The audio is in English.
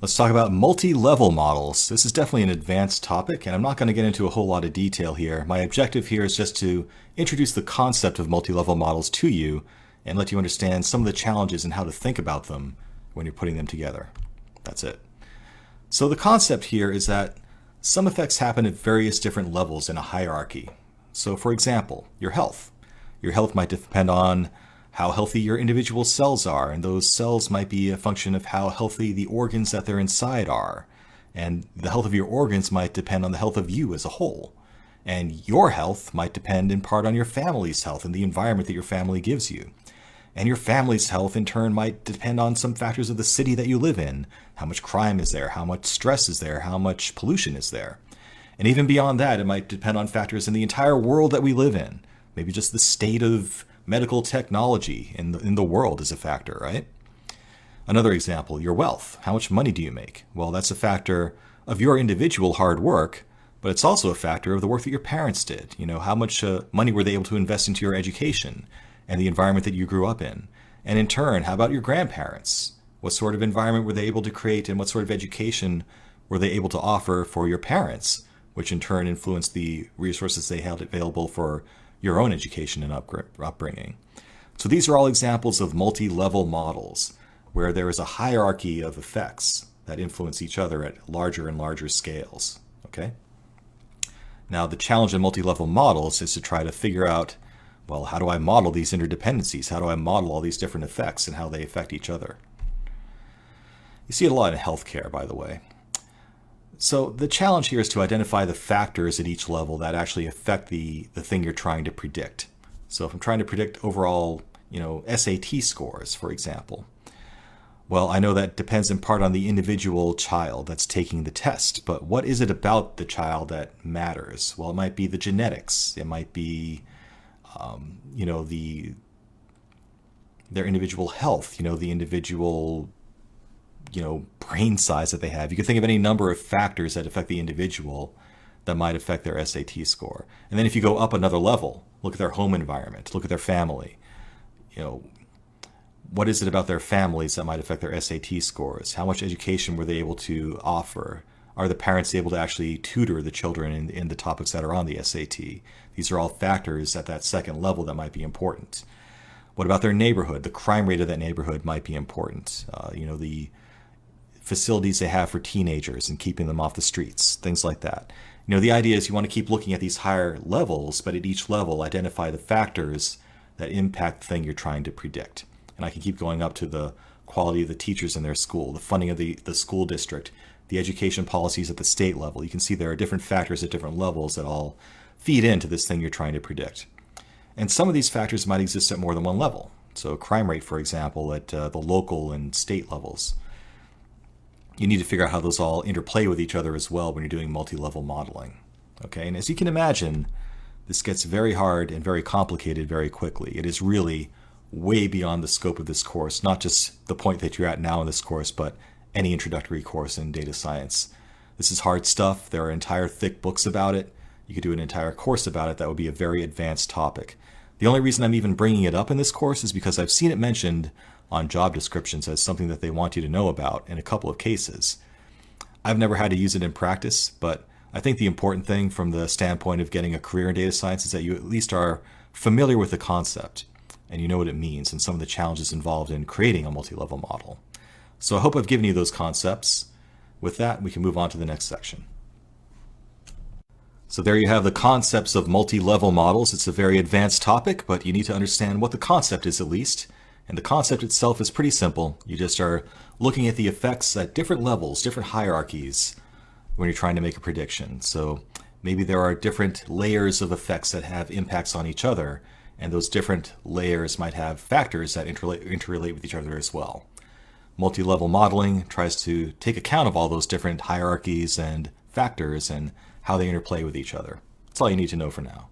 Let's talk about multi-level models. This is definitely an advanced topic, and I'm not going to get into a whole lot of detail here. My objective here is just to introduce the concept of multi-level models to you and let you understand some of the challenges and how to think about them when you're putting them together. That's it. So the concept here is that some effects happen at various different levels in a hierarchy. So for example, your health. Your health might depend on how healthy your individual cells are, and those cells might be a function of how healthy the organs that they're inside are. And the health of your organs might depend on the health of you as a whole. And your health might depend in part on your family's health and the environment that your family gives you. And your family's health in turn might depend on some factors of the city that you live in. How much crime is there? How much stress is there? How much pollution is there? And even beyond that, it might depend on factors in the entire world that we live in. Maybe just the state of medical technology in the world is a factor, right? Another example, your wealth. How much money do you make? Well, that's a factor of your individual hard work, but it's also a factor of the work that your parents did. You know, how much money were they able to invest into your education and the environment that you grew up in? And in turn, how about your grandparents? What sort of environment were they able to create, and what sort of education were they able to offer for your parents, which in turn influenced the resources they had available for your own education and upbringing. So these are all examples of multi-level models where there is a hierarchy of effects that influence each other at larger and larger scales. Okay? Now the challenge in multi-level models is to try to figure out, well, how do I model these interdependencies? How do I model all these different effects and how they affect each other? You see it a lot in healthcare, by the way. So the challenge here is to identify the factors at each level that actually affect the thing you're trying to predict. So if I'm trying to predict overall, SAT scores, for example, well, I know that depends in part on the individual child that's taking the test, but what is it about the child that matters? Well, it might be the genetics. It might be, their individual health, the individual brain size that they have. You can think of any number of factors that affect the individual that might affect their SAT score. And then if you go up another level, look at their home environment, look at their family. What is it about their families that might affect their SAT scores? How much education were they able to offer? Are the parents able to actually tutor the children in the topics that are on the SAT? These are all factors at that second level that might be important. What about their neighborhood? The crime rate of that neighborhood might be important. The facilities they have for teenagers and keeping them off the streets, things like that. The idea is you want to keep looking at these higher levels, but at each level identify the factors that impact the thing you're trying to predict. And I can keep going up to the quality of the teachers in their school, the funding of the school district, the education policies at the state level. You can see there are different factors at different levels that all feed into this thing you're trying to predict. And some of these factors might exist at more than one level. So crime rate, for example, at the local and state levels. You need to figure out how those all interplay with each other as well when you're doing multi-level modeling. Okay, and as you can imagine, this gets very hard and very complicated very quickly. It is really way beyond the scope of this course, not just the point that you're at now in this course, but any introductory course in data science. This is hard stuff. There are entire thick books about it. You could do an entire course about it. That would be a very advanced topic. The only reason I'm even bringing it up in this course is because I've seen it mentioned on job descriptions as something that they want you to know about in a couple of cases. I've never had to use it in practice, but I think the important thing from the standpoint of getting a career in data science is that you at least are familiar with the concept and you know what it means and some of the challenges involved in creating a multi-level model. So I hope I've given you those concepts. With that, we can move on to the next section. So there you have the concepts of multi-level models. It's a very advanced topic, but you need to understand what the concept is at least. And the concept itself is pretty simple. You just are looking at the effects at different levels, different hierarchies when you're trying to make a prediction. So maybe there are different layers of effects that have impacts on each other, and those different layers might have factors that interrelate with each other as well. Multi-level modeling tries to take account of all those different hierarchies and factors and how they interplay with each other. That's all you need to know for now.